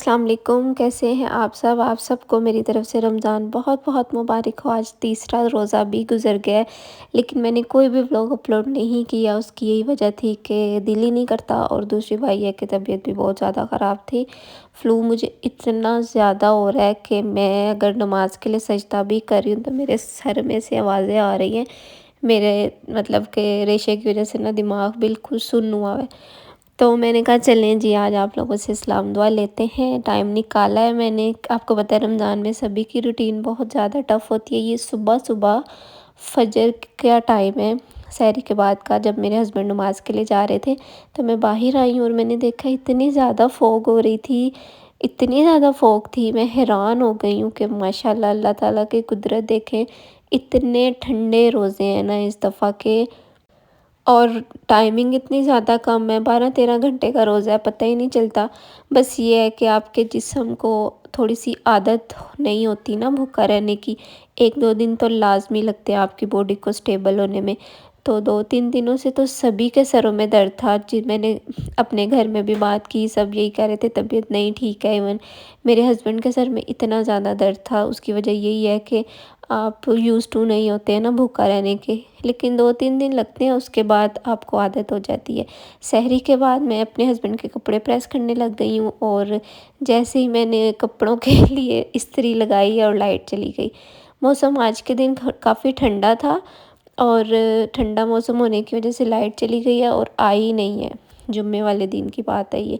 السلام علیکم، کیسے ہیں آپ سب کو میری طرف سے رمضان بہت بہت مبارک ہو۔ آج تیسرا روزہ بھی گزر گیا ہے، لیکن میں نے کوئی بھی ولاگ اپلوڈ نہیں کیا۔ اس کی یہی وجہ تھی کہ دل ہی نہیں کرتا، اور دوسری بات یہ کہ طبیعت بھی بہت زیادہ خراب تھی۔ فلو مجھے اتنا زیادہ ہو رہا ہے کہ میں اگر نماز کے لیے سجدہ بھی کر رہی ہوں تو میرے سر میں سے آوازیں آ رہی ہیں۔ میرے مطلب کہ ریشے کی وجہ سے دماغ بالکل سن ہوا ہے۔ تو میں نے کہا چلیں جی آج آپ لوگوں سے اسلام دعا لیتے ہیں۔ ٹائم نکالا ہے میں نے، آپ کو پتہ ہے رمضان میں سبھی کی روٹین بہت زیادہ ٹف ہوتی ہے۔ یہ صبح فجر کا ٹائم ہے، سحری کے بعد کا، جب میرے ہسبینڈ نماز کے لیے جا رہے تھے تو میں باہر آئی ہوں اور میں نے دیکھا اتنی زیادہ فوگ ہو رہی تھی، اتنی زیادہ فوگ تھی، میں حیران ہو گئی ہوں کہ ماشاءاللہ اللہ تعالیٰ کی قدرت دیکھیں۔ اتنے ٹھنڈے روزے ہیں نا اس دفعہ کے، اور ٹائمنگ اتنی زیادہ کم ہے، 12-13 گھنٹے کا روزہ ہے، پتہ ہی نہیں چلتا۔ بس یہ ہے کہ آپ کے جسم کو تھوڑی سی عادت نہیں ہوتی نا بھوکا رہنے کی، 1-2 دن تو لازمی لگتے ہیں آپ کی باڈی کو سٹیبل ہونے میں۔ تو 2-3 دنوں سے تو سبھی کے سروں میں درد تھا، میں نے اپنے گھر میں بھی بات کی، سب یہی کہہ رہے تھے طبیعت نہیں ٹھیک ہے۔ ایون میرے ہسبینڈ کے سر میں اتنا زیادہ درد تھا، اس کی وجہ یہی ہے کہ آپ یوز ٹو نہیں ہوتے ہیں نا بھوکا رہنے کے، لیکن 2-3 دن لگتے ہیں، اس کے بعد آپ کو عادت ہو جاتی ہے۔ سحری کے بعد میں اپنے ہسبینڈ کے کپڑے پریس کرنے لگ گئی ہوں، اور جیسے ہی میں نے کپڑوں کے لیے استری لگائی اور لائٹ چلی گئی۔ موسم آج کے دن کافی ٹھنڈا تھا، اور ٹھنڈا موسم ہونے کی وجہ سے لائٹ چلی گئی ہے اور آئی نہیں ہے۔ جمعے والے دن کی بات ہے، یہ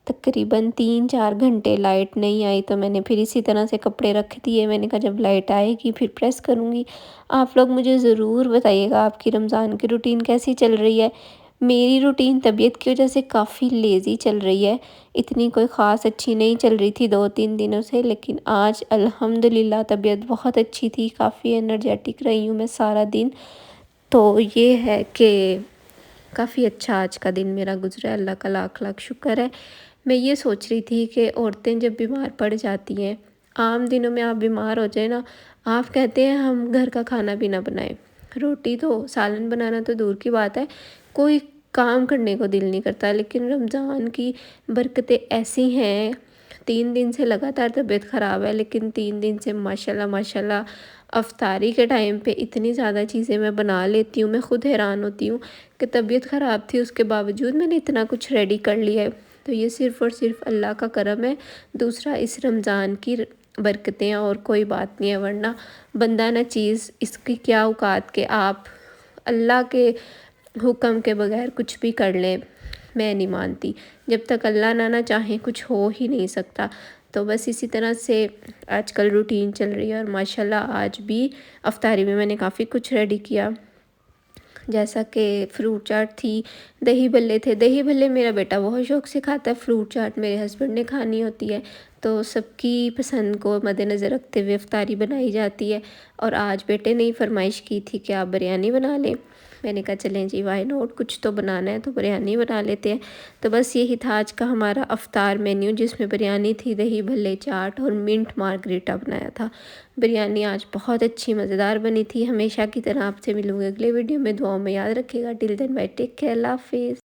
تقریباً 3-4 گھنٹے لائٹ نہیں آئی، تو میں نے پھر اسی طرح سے کپڑے رکھ دیے۔ میں نے کہا جب لائٹ آئے گی پھر پریس کروں گی۔ آپ لوگ مجھے ضرور بتائیے گا آپ کی رمضان کی روٹین کیسی چل رہی ہے۔ میری روٹین طبیعت کی وجہ سے کافی لیزی چل رہی ہے، اتنی کوئی خاص اچھی نہیں چل رہی تھی 2-3 دنوں سے، لیکن آج الحمدللہ طبیعت بہت اچھی تھی، کافی انرجیٹک رہی ہوں میں سارا دن۔ تو یہ ہے کہ کافی اچھا آج کا دن میرا گزرا ہے، اللہ کا لاکھ لاکھ شکر ہے۔ میں یہ سوچ رہی تھی کہ عورتیں جب بیمار پڑ جاتی ہیں، عام دنوں میں آپ بیمار ہو جائیں نا، آپ کہتے ہیں ہم گھر کا کھانا بھی نہ بنائیں، روٹی تو سالن بنانا تو دور کی بات ہے، کوئی کام کرنے کو دل نہیں کرتا۔ لیکن رمضان کی برکتیں ایسی ہیں، 3 دن سے لگاتار طبیعت خراب ہے، لیکن 3 دن سے ماشاءاللہ افطاری کے ٹائم پہ اتنی زیادہ چیزیں میں بنا لیتی ہوں، میں خود حیران ہوتی ہوں کہ طبیعت خراب تھی اس کے باوجود میں نے اتنا کچھ ریڈی کر لیا ہے۔ تو یہ صرف اور صرف اللہ کا کرم ہے، دوسرا اس رمضان کی برکتیں، اور کوئی بات نہیں ہے۔ ورنہ بندہ نہ چیز، اس کی کیا اوقات کہ آپ اللہ کے حکم کے بغیر کچھ بھی کر لیں، میں نہیں مانتی، جب تک اللہ نہ چاہیں کچھ ہو ہی نہیں سکتا۔ تو بس اسی طرح سے آج کل روٹین چل رہی ہے، اور ماشاءاللہ آج بھی افطاری میں نے کافی کچھ ریڈی کیا، جیسا کہ فروٹ چاٹ تھی، دہی بھلے تھے۔ دہی بھلے میرا بیٹا بہت شوق سے کھاتا ہے، فروٹ چاٹ میرے ہسبینڈ نے کھانی ہوتی ہے، تو سب کی پسند کو مد نظر رکھتے ہوئے افطاری بنائی جاتی ہے۔ اور آج بیٹے نے فرمائش کی تھی کہ آپ بریانی بنا لیں، میں نے کہا چلیں جی وائی ناٹ، کچھ تو بنانا ہے تو بریانی بنا لیتے ہیں۔ تو بس یہی تھا آج کا ہمارا افطار مینیو، جس میں بریانی تھی، دہی بھلے، چاٹ اور منٹ مارگریٹا بنایا تھا۔ بریانی آج بہت اچھی مزیدار بنی تھی۔ ہمیشہ کی طرح آپ سے ملوں گے اگلے ویڈیو میں، دعاؤں میں یاد رکھے گا۔ ٹل دین بائی، ٹیک کیئر، اللہ حافظ۔